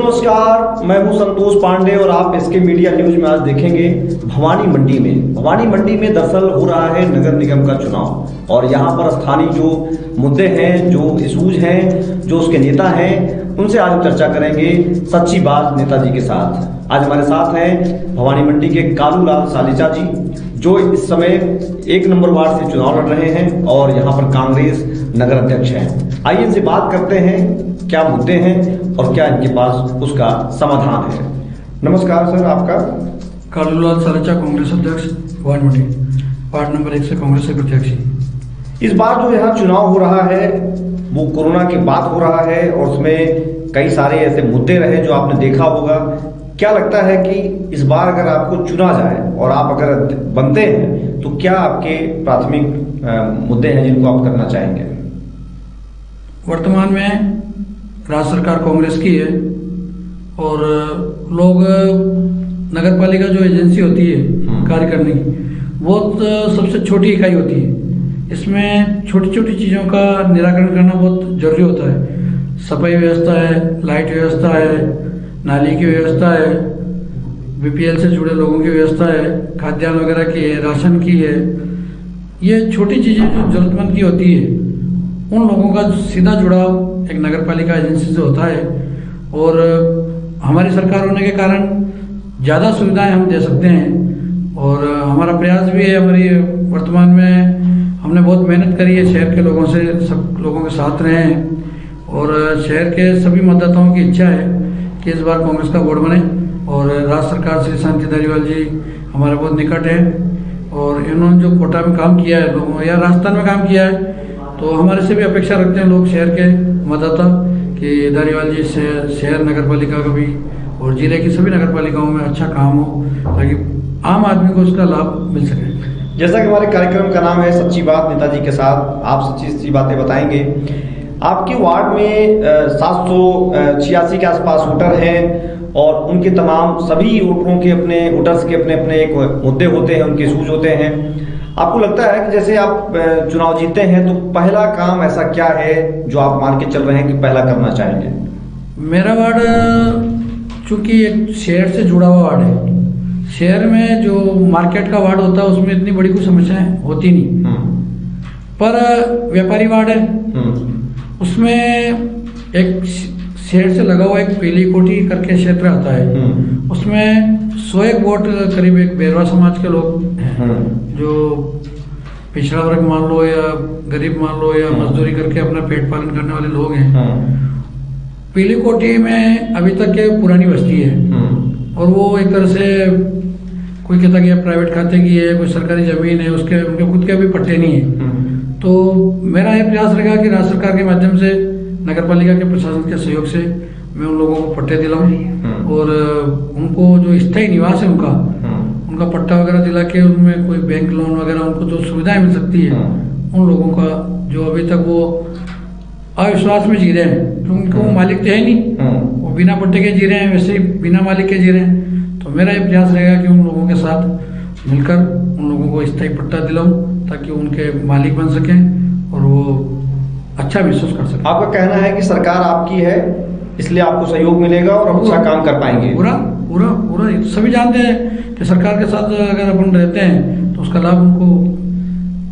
नमस्कार, मैं हूं संतोष पांडे और आप इसके मीडिया न्यूज में आज देखेंगे भवानी मंडी में दरअसल हो रहा है नगर निगम का चुनाव और यहां पर स्थानीय जो मुद्दे हैं, जो इशूज हैं, जो उसके नेता हैं, उनसे आज हम चर्चा करेंगे सच्ची बात नेताजी के साथ। आज हमारे साथ हैं भवानी मंडी के कालूलाल सालीचा जी, जो इस समय 1 नंबर वार्ड से चुनाव लड़ रहे हैं और यहाँ पर कांग्रेस नगर अध्यक्ष हैं। आइए इनसे बात करते हैं क्या मुद्दे हैं और क्या इनके पास उसका समाधान है। नमस्कार सर, आपका? कालूलाल सालीचा, कांग्रेस अध्यक्ष भवानी मंडी, वार्ड नंबर 1 से कांग्रेस के प्रत्याशी। इस बार जो यहाँ चुनाव हो रहा है वो कोरोना के बाद हो रहा है और उसमें कई सारे ऐसे मुद्दे रहे जो आपने देखा होगा। क्या लगता है कि इस बार अगर आपको चुना जाए और आप अगर बनते हैं तो क्या आपके प्राथमिक मुद्दे हैं जिनको आप करना चाहेंगे? वर्तमान में राज्य सरकार कांग्रेस की है और लोग नगर पालिका जो एजेंसी होती है कार्य करने की, वो सबसे छोटी इकाई होती है। इसमें छोटी छोटी चीज़ों का निराकरण करना बहुत जरूरी होता है। सफाई व्यवस्था है, लाइट व्यवस्था है, नाली की व्यवस्था है, बीपीएल से जुड़े लोगों की व्यवस्था है, खाद्यान्न वगैरह की है, राशन की है। ये छोटी चीज़ें जो जरूरतमंद की होती है, उन लोगों का सीधा जुड़ाव एक नगर पालिका एजेंसी से होता है और हमारी सरकार होने के कारण ज़्यादा सुविधाएं हम दे सकते हैं। और हमारा प्रयास भी है, हमारी वर्तमान में हमने बहुत मेहनत करी है, शहर के लोगों से, सब लोगों के साथ रहे हैं और शहर के सभी मतदाताओं की इच्छा है कि इस बार कांग्रेस का वोट बने। और राज्य सरकार श्री शांति धारीवाल जी हमारे बहुत निकट है और इन्होंने जो कोटा में काम किया है लोगों या राजस्थान में काम किया है, तो हमारे से भी अपेक्षा रखते हैं लोग, शहर के मतदाता, कि धारीवाल जी से शहर नगर पालिका का भी और जिले की सभी नगर पालिकाओं में अच्छा काम हो ताकि आम आदमी को उसका लाभ मिल सके। जैसा कि हमारे कार्यक्रम का नाम है सच्ची बात नेताजी के साथ, आप सच्ची बातें बताएंगे। आपके वार्ड में 786 के आसपास वोटर हैं और उनके तमाम सभी वोटरों के वोटर्स के अपने अपने एक मुद्दे होते हैं, उनके इशूज होते हैं। आपको लगता है कि जैसे आप चुनाव जीते हैं तो पहला काम ऐसा क्या है जो आप मान के चल रहे हैं कि पहला करना चाहेंगे? मेरा वार्ड चूंकि एक शहर से जुड़ा हुआ वार्ड है, शहर में जो मार्केट का वार्ड होता है उसमें इतनी बड़ी कोई समस्याएं होती नहीं, पर व्यापारी वार्ड है, उसमें एक शहर से लगा हुआ एक पीली कोठी करके क्षेत्र आता है, उसमें 101 वोट करीब एक बेरवा समाज के लोग हैं, जो पिछड़ा वर्ग मान लो या गरीब मान लो या मजदूरी करके अपना पेट पालन करने वाले लोग हैं। पीली कोठी में अभी तक के पुरानी बस्ती है और वो एक तरह से कोई कहता कि प्राइवेट खाते की है, कोई सरकारी जमीन है, उसके उनके खुद के भी पट्टे नहीं है। तो मेरा ये प्रयास रहेगा कि राज्य सरकार के माध्यम से, नगर पालिका के प्रशासन के सहयोग से मैं उन लोगों को पट्टे दिलाऊं और उनको जो स्थायी निवास है उनका पट्टा वगैरह दिला के उनमें कोई बैंक लोन वगैरह उनको जो सुविधाएं मिल सकती है उन लोगों का, जो अभी तक वो अविश्वास में जी रहे हैं, तो उनको वो मालिक तो है नहीं, वो बिना पट्टे के जी रहे हैं, वैसे ही बिना मालिक के जी रहे हैं। तो मेरा ये प्रयास रहेगा कि उन लोगों के साथ मिलकर उन लोगों को स्थायी पट्टा दिलाऊं ताकि उनके मालिक बन सकें और वो अच्छा महसूस कर सकें। आपका कहना है कि सरकार आपकी है इसलिए आपको सहयोग मिलेगा और अच्छा काम कर पाएंगे? पूरा पूरा पूरा सभी जानते हैं कि सरकार के साथ अगर अपन रहते हैं तो उसका लाभ उनको।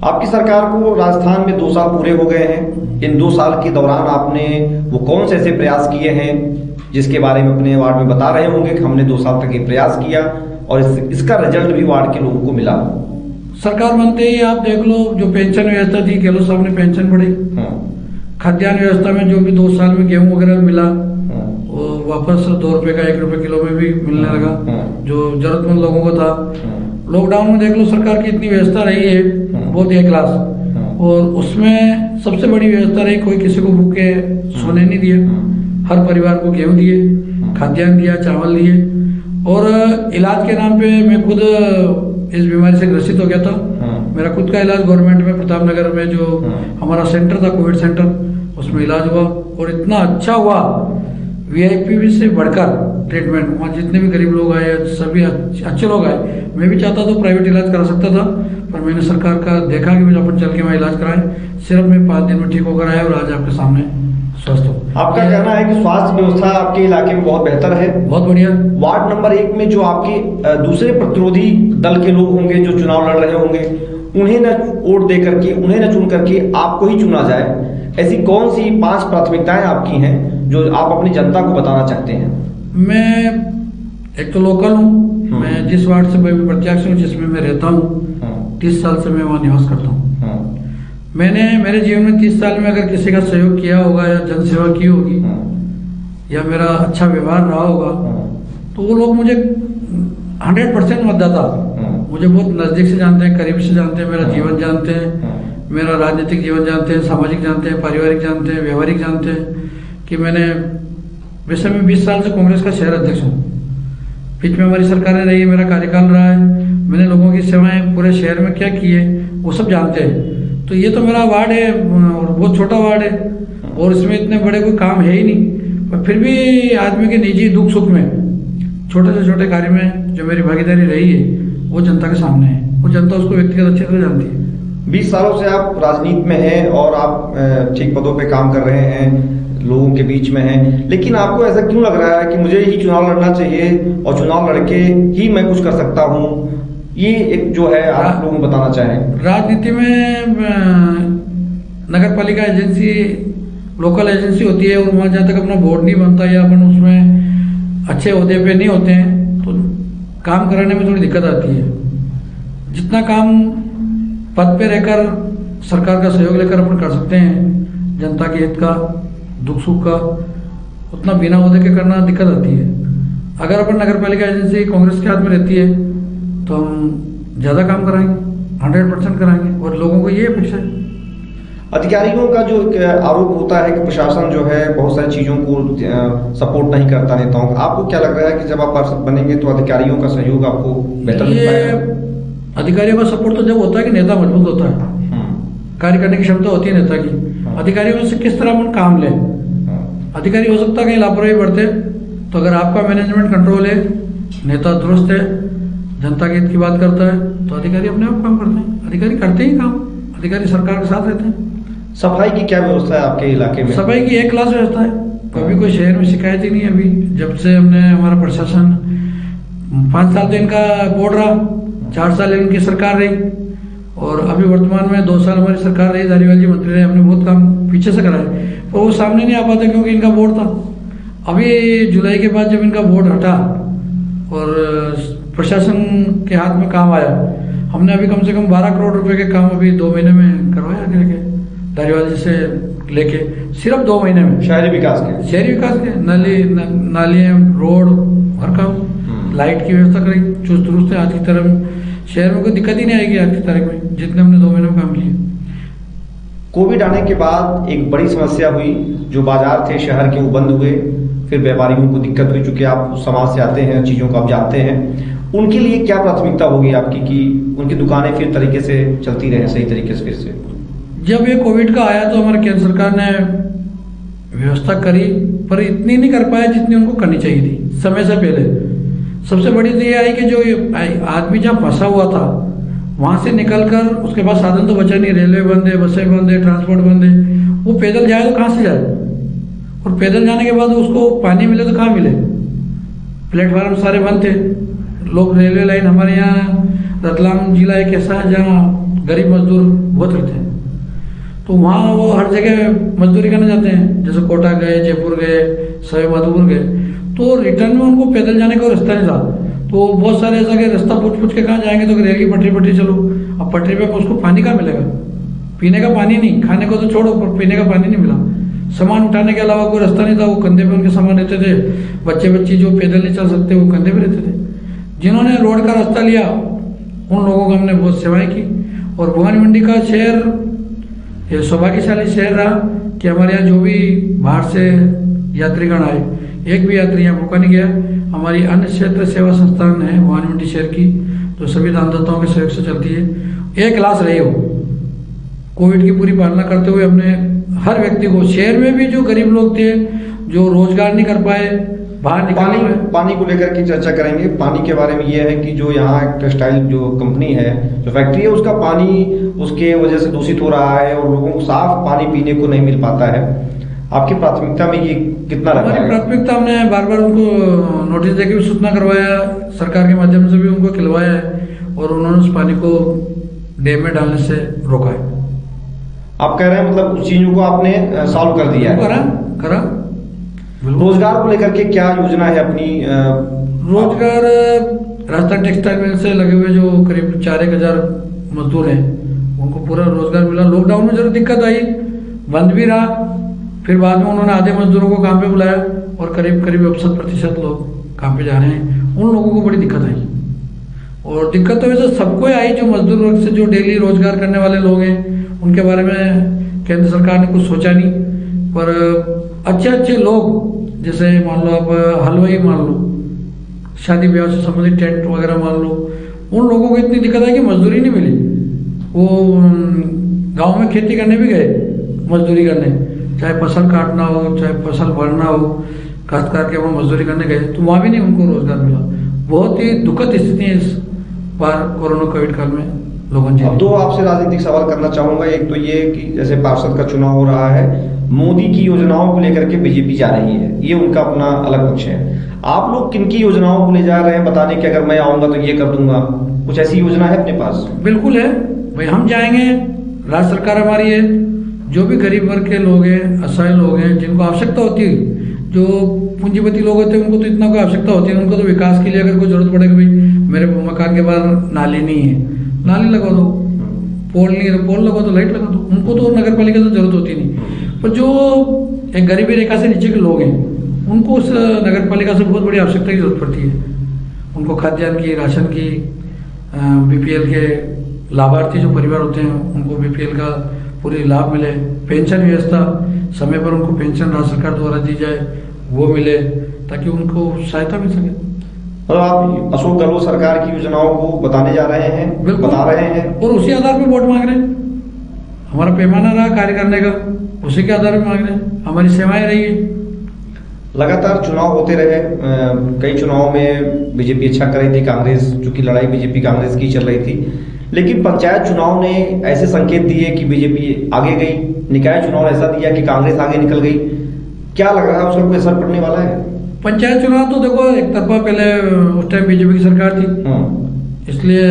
आपकी सरकार को राजस्थान में 2 साल पूरे हो गए हैं। इन 2 साल के दौरान आपने वो कौन से ऐसे प्रयास किए हैं जिसके बारे में अपने वार्ड में बता रहे होंगे कि हमने 2 साल तक ये प्रयास किया और इसका रिजल्ट भी वार्ड के लोगों को मिला? सरकार बनते ही आप देख लो, जो पेंशन व्यवस्था थी, गहलोत साहब ने पेंशन बढ़ाई, खाद्यान्न व्यवस्था में जो भी 2 साल में गेहूं वगैरह मिला वो वापस 2 रुपए का 1 रुपए किलो में भी मिलने लगा जो जरूरतमंद लोगों को था। लॉकडाउन में देख लो सरकार की इतनी व्यवस्था रही है बहुत ए क्लास, और उसमें सबसे बड़ी व्यवस्था रही, कोई किसी को भूखे सोने नहीं दिए, हर परिवार को गेहूं दिए, खाद्यान्न दिया, चावल दिए। और इलाज के नाम पे मैं खुद इस बीमारी से ग्रसित हो गया था। मेरा खुद का इलाज गवर्नमेंट में प्रतापनगर में जो हमारा सेंटर था कोविड सेंटर, उसमें इलाज हुआ और इतना अच्छा हुआ, वीआईपी से बढ़कर ट्रीटमेंट। वहाँ जितने भी गरीब लोग आए सभी अच्छे लोग आए। मैं भी चाहता तो प्राइवेट इलाज करा सकता था, पर मैंने सरकार का देखा कि अपन चल के वहाँ इलाज कराएं। सिर्फ मैं 5 दिन में ठीक होकर आया और आज आपके सामने स्वस्थ हूँ। आपका कहना है कि स्वास्थ्य व्यवस्था आपके इलाके में बहुत बेहतर है। बहुत बढ़िया। वार्ड नंबर 1 में जो आपके दूसरे प्रतिरोधी दल के लोग होंगे जो चुनाव लड़ रहे होंगे, उन्हें न वोट दे करके, उन्हें न चुन करके आपको ही चुना जाए, ऐसी कौन सी 5 प्राथमिकताएं आपकी हैं जो आप अपनी जनता को बताना चाहते हैं? मैं एक तो लोकल हूँ, मैं जिस वार्ड से मैं प्रत्याशी हूँ, जिसमें मैं रहता हूँ, 30 साल से मैं वहाँ निवास करता हूँ। मैंने मेरे जीवन में 30 साल में अगर किसी का सहयोग किया होगा या जनसेवा की होगी या मेरा अच्छा व्यवहार रहा होगा, तो वो लोग मुझे 100% मतदाता मुझे बहुत नज़दीक से जानते हैं, करीब से जानते हैं, मेरा जीवन जानते हैं, मेरा राजनीतिक जीवन जानते हैं, सामाजिक जानते हैं, पारिवारिक जानते हैं, व्यवहारिक जानते हैं कि मैंने वैसे मैं 20 साल से कांग्रेस का शहर अध्यक्ष हूँ। बीच में हमारी सरकारें रही है, मेरा कार्यकाल रहा है, मैंने लोगों की सेवाएं पूरे शहर में क्या की है वो सब जानते हैं। तो ये तो मेरा वार्ड है और बहुत छोटा वार्ड है और इसमें इतने बड़े कोई काम है ही नहीं, पर फिर भी आदमी के निजी दुख सुख में छोटे से छोटे कार्य में जो मेरी भागीदारी रही है वो जनता के सामने है, वो जनता उसको व्यक्तिगत अच्छी तरह जानती है। 20 सालों से आप राजनीति में हैं और आप ठीक पदों पे काम कर रहे हैं, लोगों के बीच में हैं, लेकिन आपको ऐसा क्यों लग रहा है कि मुझे ही चुनाव लड़ना चाहिए और चुनाव लड़के ही मैं कुछ कर सकता हूँ? ये एक जो है आप लोगों को बताना चाहें। राजनीति में नगर पालिका एजेंसी लोकल एजेंसी होती है और वहाँ जहाँ तक अपना बोर्ड नहीं बनता या अपन उसमें अच्छे ओहदे पे नहीं होते हैं तो काम कराने में थोड़ी दिक्कत आती है। जितना काम पद पे रहकर सरकार का सहयोग लेकर अपन कर सकते हैं जनता के हित का, दुख सुख का, उतना बिना ओहदे के करना दिक्कत आती है। अगर अपन नगर पालिका एजेंसी कांग्रेस के हाथ में रहती है तो हम ज़्यादा काम कराएंगे, 100% कराएंगे और लोगों को ये अपेक्षा है। अधिकारियों का जो आरोप होता है कि प्रशासन जो है बहुत सारी चीज़ों को सपोर्ट नहीं करता नेताओं का, आपको क्या लग रहा है कि जब आप पार्षद बनेंगे तो अधिकारियों का सहयोग आपको बेहतर मिल पाएगा? अधिकारियों का सपोर्ट तो जब होता है कि नेता मजबूत होता है, कार्य करने की क्षमता होती है नेता की। अधिकारियों से किस तरह अपन काम ले, अधिकारी हो सकता है कहीं लापरवाही बरते, तो अगर आपका मैनेजमेंट कंट्रोल है, नेता दुरुस्त है, जनता के हित की बात करता है, तो अधिकारी अपने आप काम करते हैं। अधिकारी करते ही काम, अधिकारी सरकार के साथ रहते हैं। सफाई की क्या व्यवस्था है आपके इलाके में? सफाई की एक क्लास व्यवस्था है, कभी कोई शहर में शिकायत ही नहीं है। अभी जब से हमने हमारा प्रशासन 5 साल तो इनका बोर्ड रहा, 4 साल इनकी सरकार रही और अभी वर्तमान में 2 साल हमारी सरकार रही, धारीवाल जी मंत्री रहे, हमने बहुत काम पीछे से कराए और वो सामने नहीं आ पाता क्योंकि इनका बोर्ड था। अभी जुलाई के बाद जब इनका बोर्ड हटा और प्रशासन के हाथ में काम आया, हमने अभी कम से कम 12 करोड़ रुपए के काम अभी 2 महीने में करवाया लेके धारीवाल जी से लेके, सिर्फ 2 महीने में। शहरी विकास के नालियाँ, रोड, हर काम, लाइट की व्यवस्था करी चुस्त दुरुस्त है। आज की तरह शहर में कोई दिक्कत ही नहीं आएगी आज की तारीख में, जितने हमने 2 महीने में काम किए। कोविड आने के बाद एक बड़ी समस्या हुई, जो बाजार थे शहर के वो बंद हुए, फिर व्यापारियों को दिक्कत हुई, चूंकि आप समाज से आते हैं, चीज़ों को आप जानते हैं। उनके लिए क्या प्राथमिकता होगी आपकी कि उनकी दुकानें फिर तरीके से चलती रहें, सही तरीके से? फिर से जब ये कोविड का आया तो हमारे केंद्र सरकार ने व्यवस्था करी, पर इतनी नहीं कर पाया जितनी उनको करनी चाहिए थी समय से पहले। सबसे बड़ी तो ये आई कि जो आदमी जहाँ फंसा हुआ था वहां से निकलकर उसके पास साधन तो बचा नहीं, रेलवे बंद है, बसें बंद है, ट्रांसपोर्ट बंद है, वो पैदल जाए तो कहाँ से जाए? और पैदल जाने के बाद उसको पानी मिले तो कहाँ मिले? प्लेटफार्म सारे बंद थे। लोग रेलवे लाइन, हमारे यहाँ रतलाम जिला एक ऐसा है जहाँ गरीब मजदूर बहुत रहते हैं, तो वहाँ वो हर जगह मजदूरी करने जाते हैं, जैसे कोटा गए, जयपुर गए, सवाई माधोपुर गए, तो रिटर्न में उनको पैदल जाने का रास्ता नहीं था। तो बहुत सारे ऐसा कि रास्ता पूछ के कहाँ जाएंगे, तो रेल की पटरी चलो। अब पटरी पे उसको पानी कहाँ मिलेगा? पीने का पानी नहीं, खाने को तो छोड़ो, पर पीने का पानी नहीं मिला। सामान उठाने के अलावा कोई रास्ता नहीं था, वो कंधे पे उनके सामान रहते थे। बच्चे जो पैदल नहीं चल सकते वो कंधे पे रहते थे। जिन्होंने रोड का रास्ता लिया उन लोगों को हमने बहुत सेवाएं की। और भवानी मंडी का शहर ये सौभाग्यशाली शहर रहा कि हमारे यहाँ जो भी बाहर से यात्रीगण आए, एक भी यात्री यहाँ भूखा नहीं गया। हमारी अन्य क्षेत्र सेवा संस्थान है भवानी मंडी शहर की, तो सभी दानदाताओं के सहयोग से चलती है। एक क्लास रही हो, कोविड की पूरी पालना करते हुए हमने हर व्यक्ति को, शहर में भी जो गरीब लोग थे, जो रोजगार नहीं कर पाए, बाहर निकालने। पानी को लेकर की चर्चा करेंगे। पानी के बारे में यह है कि जो यहाँ टेक्सटाइल जो कंपनी है, जो फैक्ट्री है, उसका पानी उसके वजह से दूषित हो रहा है और लोगों को साफ पानी पीने को नहीं मिल पाता है। आपकी प्राथमिकता में ये कितना लगा हमारी है? प्राथमिकता, हमने बार बार उनको नोटिस देके भी सूचना करवाया, सरकार के माध्यम से भी उनको खिलवाया है और उन्होंने उस पानी को डैम में डालने से रोका है। आप कह रहे हैं मतलब उस चीजों को आपने सॉल्व कर दिया है? करा। रोजगार को लेकर के क्या योजना है अपनी? रोजगार राजस्थान टेक्सटाइल मिल से लगे हुए जो करीब 4-1 मजदूर हैं उनको पूरा रोजगार मिला। लॉकडाउन में जरूर दिक्कत आई, बंद भी रहा, फिर बाद में उन्होंने आधे मजदूरों को काम पे बुलाया और करीब 60% लोग काम पे जा रहे हैं। उन लोगों को बड़ी दिक्कत आई और दिक्कत तो वैसे सबको आई, जो मजदूर वर्ग से जो डेली रोजगार करने वाले लोग हैं उनके बारे में केंद्र सरकार ने कुछ सोचा नहीं। पर अच्छे लोग जैसे मान लो आप हलवाई मान लो, शादी ब्याह से संबंधित टेंट वगैरह मान लो, उन लोगों को इतनी दिक्कत आई कि मजदूरी नहीं मिली। वो गांव में खेती करने भी गए मजदूरी करने, चाहे फसल काटना हो चाहे फसल भरना हो, काश्तकार के वहाँ मजदूरी करने गए तो वहाँ भी नहीं उनको रोजगार मिला। बहुत ही दुखद स्थिति है इस बार कोरोना कोविड काल में लोगों ने। अब तो आपसे राजनीतिक सवाल करना चाहूंगा। एक तो ये कि जैसे पार्षद का चुनाव हो रहा है, मोदी की योजनाओं को लेकर के बीजेपी जा रही है, ये उनका अपना अलग पक्ष है। आप लोग किन की योजनाओं को ले जा रहे हैं बताने कि अगर मैं आऊंगा तो ये कर दूंगा, कुछ ऐसी योजना है अपने पास? बिल्कुल है भाई, हम जाएंगे, राज्य सरकार हमारी है, जो भी गरीब वर्ग के लोग हैं, असहाय लोग हैं, जिनको आवश्यकता होती है, जो पूंजीपति लोग होते हैं उनको तो इतना कोई आवश्यकता होती है, उनको तो विकास के लिए अगर कोई जरूरत पड़ेगी, भाई मेरे मकान के बाहर नाली नहीं है, नाली लगा दो, पोल नहीं है तो पोल लगा दो, लाइट लगा दो, उनको तो नगर पालिका से जरूरत होती नहीं। पर जो एक गरीबी रेखा से नीचे के लोग हैं उनको उस नगर पालिका से बहुत बड़ी आवश्यकता की जरूरत पड़ती है। उनको खाद्यान्न की, राशन की, बीपीएल के लाभार्थी जो परिवार होते हैं उनको बीपीएल का पूरी लाभ मिले, पेंशन व्यवस्था समय पर उनको पेंशन राज्य सरकार द्वारा दी जाए वो मिले, ताकि उनको सहायता मिल सके। मतलब आप अशोक गहलोत सरकार की योजनाओं को बताने जा रहे हैं, बता रहे हैं और उसी आधार पर वोट मांग रहे हैं। हमारा पैमाना रहा कार्य करने का, उसी के आधार पर मांग रहे हैं, हमारी सेवाएं रही है। लगातार चुनाव होते रहे, कई चुनावों में बीजेपी अच्छा कर रही थी, कांग्रेस, चूंकि लड़ाई बीजेपी कांग्रेस की चल रही थी, लेकिन पंचायत चुनाव ने ऐसे संकेत दिए कि बीजेपी आगे गई, निकाय चुनाव ऐसा दिया कि कांग्रेस आगे निकल गई। क्या लग रहा है उसका कोई असर पड़ने वाला है? पंचायत चुनाव तो देखो एक तरफा, पहले उस टाइम बीजेपी की सरकार थी, इसलिए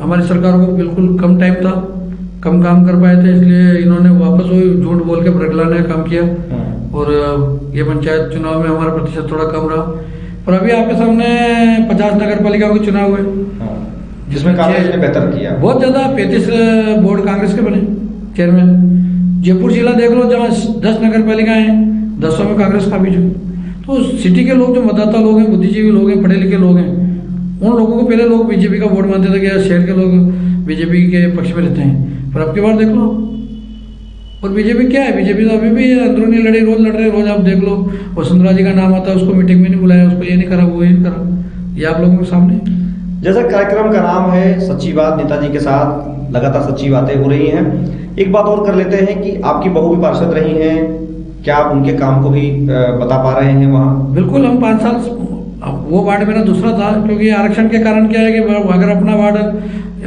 हमारी सरकार को बिल्कुल कम टाइम था, कम काम कर पाए थे, इसलिए इन्होंने वापस वो झूठ बोल के बरगलाने का काम किया और ये पंचायत चुनाव में हमारा प्रतिशत थोड़ा कम रहा। पर अभी आपके सामने 50 नगर पालिकाओं के चुनाव हुए जिसमें कांग्रेस ने बेहतर किया, बहुत ज्यादा, 35 बोर्ड कांग्रेस के बने चेयरमैन। जयपुर जिला देख लो, जहाँ 10 नगर पालिकाएं हैं, 10 में कांग्रेस का बीच। तो सिटी के लोग, जो मतदाता लोग हैं, बुद्धिजीवी लोग हैं, पढ़े लिखे लोग हैं, उन लोगों को पहले लोग बीजेपी का वोट मानते थे कि शहर के लोग बीजेपी के पक्ष में रहते हैं, पर अब की बार देख लो। और बीजेपी क्या है, बीजेपी तो अभी भी अंदरूनी लड़ाई रोज लड़ रहे, रोज आप देख लो, वसुंधरा जी का नाम आता है, उसको मीटिंग में नहीं बुलाया, उसको ये नहीं करा, वो ये नहीं करा, ये आप लोगों के सामने। जैसा कार्यक्रम का नाम है सच्ची बात, नेताजी के साथ लगातार सच्ची बातें हो रही हैं। एक बात और कर लेते हैं कि आपकी बहू भी पार्षद रही हैं, क्या आप उनके काम को भी बता पा रहे हैं वहाँ? बिल्कुल, हम 5 साल, वो वार्ड मेरा दूसरा था, क्योंकि आरक्षण के कारण क्या है कि अगर अपना वार्ड,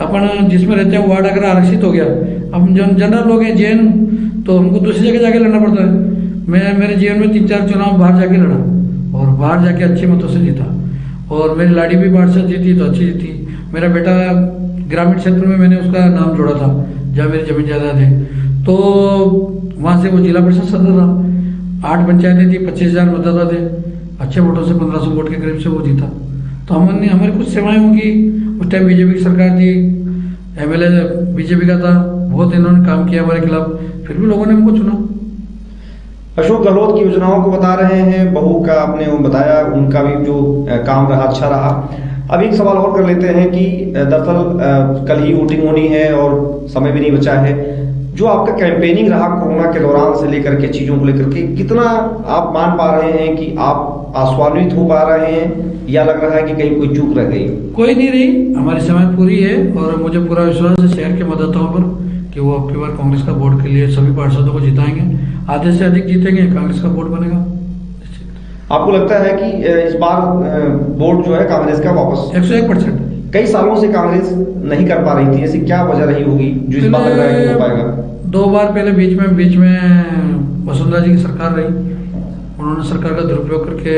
अपन जिसमें रहते हैं वार्ड अगर आरक्षित हो गया, हम जनरल लोग हैं, जैन, तो हमको दूसरी जगह जाके लड़ना पड़ता है। मैं मेरे जीवन में 3-4 चुनाव बाहर जाके लड़ा और बाहर जाके अच्छे मतों से जीता, और मेरी लाड़ी भी पार्षद जीती तो अच्छी जीती। मेरा बेटा ग्रामीण क्षेत्र में, मैंने उसका नाम जोड़ा था जहाँ मेरी जमीन जायदाद है, तो वहाँ से वो जिला परिषद सदस्य था। 8 पंचायतें थी, 25,000 मतदाता थे, अच्छे वोटों से 1500 वोट के करीब से वो जीता। तो हमने, हमारी कुछ सेवाएं होंगी, उस टाइम बीजेपी की सरकार थी, एमएलए बीजेपी का था, बहुत इन्होंने काम किया हमारे खिलाफ, फिर भी लोगों ने हमको चुना। अशोक गहलोत की योजनाओं को बता रहे हैं, बहू का आपने वो बताया, उनका भी जो काम रहा अच्छा रहा। अब एक सवाल और कर लेते हैं कि दरअसल कल ही वोटिंग होनी है और समय भी नहीं बचा है, जो आपका कैंपेनिंग रहा कोरोना के दौरान से लेकर के चीजों को लेकर के, कितना आप मान पा रहे हैं कि आप आश्वासित हो पा रहे हैं, या लग रहा है कि कहीं कोई चूक रह गई? कोई नहीं रही, हमारी सेवाएं पूरी है और मुझे पूरा विश्वास है शहर के मतदाताओं पर कि वो अब की बार कांग्रेस का वोट के लिए सभी पार्षदों को जिताएंगे, आधे से अधिक जीतेंगे, कांग्रेस का वोट बनेगा। आपको लगता है कि इस बार वोट जो है कांग्रेस का वापस? 101%। कई सालों से कांग्रेस नहीं कर पा रही थी, ऐसी क्या वजह रही होगी जो इस बार लग रहा है कि हो पाएगा? 2 बार पहले बीच में वसुंधरा जी की सरकार रही, उन्होंने सरकार का दुरुपयोग करके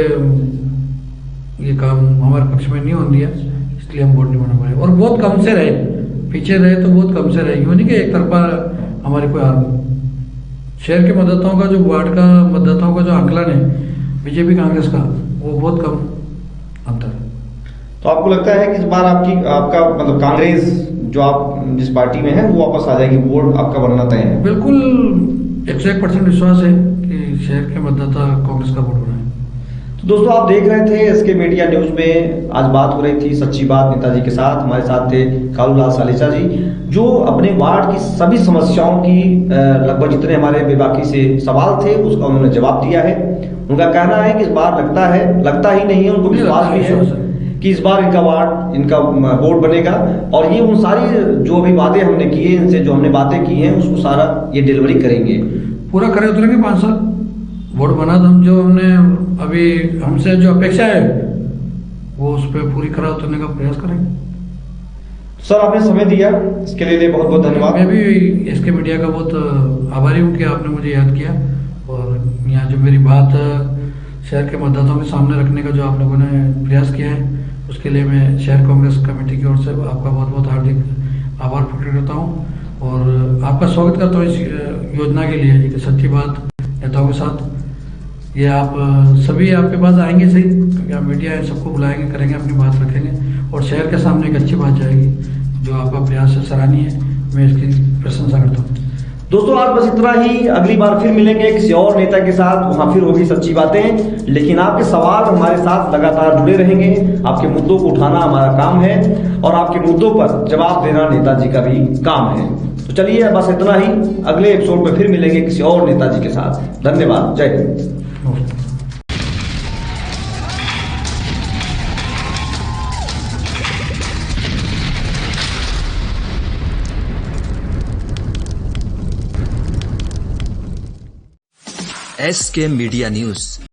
ये काम हमारे पक्ष में नहीं होने दिया, इसलिए हम वोट नहीं बना पाए। और बहुत कम से रहे, पीछे रहे तो बहुत कम से रहे, यूँ नहीं कि एक तरफा हमारी कोई हार हो। शहर के मतदाताओं का जो वार्ड का मतदाताओं का जो आंकलन है बीजेपी कांग्रेस का, वो बहुत कम अंतर है। तो आपको लगता है कि इस बार आपका मतलब कांग्रेस जो आप जिस पार्टी में है वो वापस आ जाएगी, वोट आपका बनना तय है? बिल्कुल 101% विश्वास है कि शहर के मतदाता कांग्रेस का वोट बनाए। तो दोस्तों आप देख रहे थे एसके मीडिया न्यूज में, आज बात हो रही थी सच्ची बात नेताजी के साथ। हमारे साथ थे कालूलाल सालेचा जी, जो अपने वार्ड की सभी समस्याओं की लगभग जितने हमारे बेबाकी से सवाल थे उसका उन्होंने जवाब दिया है। उनका कहना है कि इस बार लगता ही नहीं है, उनको विश्वास भी है कि इस बार इनका वोट बनेगा। और ये उन सारी जो अभी वादे हमने किए, इनसे जो हमने बातें की हैं उसको सारा ये डिलीवरी करेंगे, पूरा खरे उतरेंगे। 5 साल वोट बना तो हम जो हमने अभी हमसे जो अपेक्षा है वो उस पर पूरी खरा उतरने का प्रयास करेंगे। सर आपने समय दिया, इसके लिए बहुत बहुत धन्यवाद। मैं भी इसके मीडिया का बहुत आभारी हूँ कि आपने मुझे याद किया, और यहाँ जो मेरी बात शहर के मतदाताओं के सामने रखने का जो आप लोगों ने प्रयास किया है, उसके लिए मैं शहर कांग्रेस कमेटी की ओर से आपका बहुत बहुत हार्दिक आभार प्रकट करता हूँ, और आपका स्वागत करता हूँ इस योजना के लिए, एक सच्ची बात नेताओं के साथ। ये आप सभी आपके पास आएंगे सही, क्योंकि आप मीडिया है, सबको बुलाएंगे, करेंगे, अपनी बात रखेंगे, और शहर के सामने एक अच्छी बात जाएगी। जो आपका प्रयास है सराहनीय है, मैं इसकी प्रशंसा करता हूँ। दोस्तों आज बस इतना ही, अगली बार फिर मिलेंगे किसी और नेता के साथ, वहां फिर होगी सच्ची बातें। लेकिन आपके सवाल हमारे साथ लगातार जुड़े रहेंगे, आपके मुद्दों को उठाना हमारा काम है, और आपके मुद्दों पर जवाब देना नेताजी का भी काम है। तो चलिए बस इतना ही, अगले एपिसोड में फिर मिलेंगे किसी और नेताजी के साथ। धन्यवाद, जय हिंद। SK media news.